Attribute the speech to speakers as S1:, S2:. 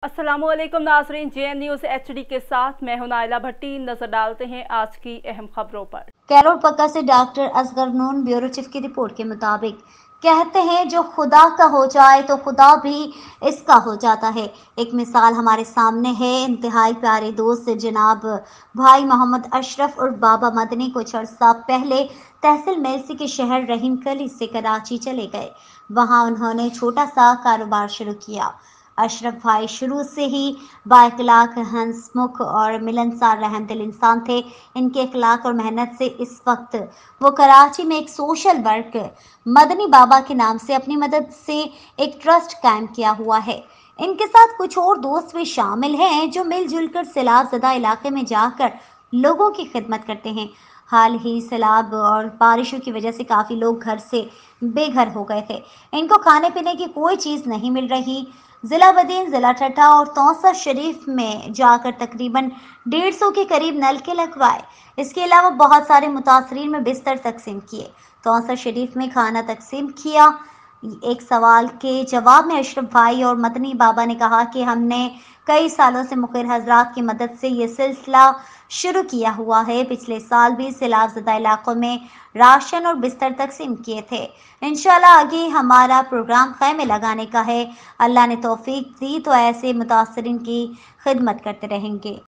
S1: अस्सलामुअलैकुम नाज़रीन, JN news HD के साथ मैं हूं नाइला भट्टी। नजर डालते हैं आज की अहम खबरों पर।
S2: कैरोल पक्का से डॉक्टर असगर नून ब्यूरो चीफ की रिपोर्ट के मुताबिक कहते हैं, जो खुदा का हो जाए तो खुदा भी इसका हो जाता है। एक मिसाल हमारे सामने है। इंतहाई प्यारे दोस्त जनाब भाई मोहम्मद अशरफ और बाबा मदनी कुछ अर्सा पहले तहसील मेलसी के शहर रहीम कली से कराची चले गए। वहां उन्होंने छोटा सा कारोबार शुरू किया। अशरफ भाई शुरू से ही बाइखलाक, हंसमुख और मिलनसार रहमदिल इंसान थे। इनके इखलाक और मेहनत से इस वक्त वो कराची में एक सोशल वर्क मदनी बाबा के नाम से अपनी मदद से एक ट्रस्ट कायम किया हुआ है। इनके साथ कुछ और दोस्त भी शामिल हैं जो मिलजुल कर सैलाब ज़दा इलाके में जाकर लोगों की खिदमत करते हैं। हाल ही सैलाब और बारिशों की वजह से काफ़ी लोग घर से बेघर हो गए थे। इनको खाने पीने की कोई चीज़ नहीं मिल रही। ज़िला बदीन, ज़िला ठट्ठा और तौसा शरीफ में जाकर तकरीबन 150 के करीब नलके लगवाए। इसके अलावा बहुत सारे मुतासरीन में बिस्तर तकसीम किए। तौसा शरीफ में खाना तकसीम किया। एक सवाल के जवाब में अशरफ भाई और मदनी बाबा ने कहा कि हमने कई सालों से मुखिर हजरात की मदद से ये सिलसिला शुरू किया हुआ है। पिछले साल भी सैलाब ज़दा इलाकों में राशन और बिस्तर तकसीम किए थे। इंशाल्लाह आगे हमारा प्रोग्राम खैमे लगाने का है। अल्लाह ने तौफीक दी तो ऐसे मुतासरीन की खिदमत करते रहेंगे।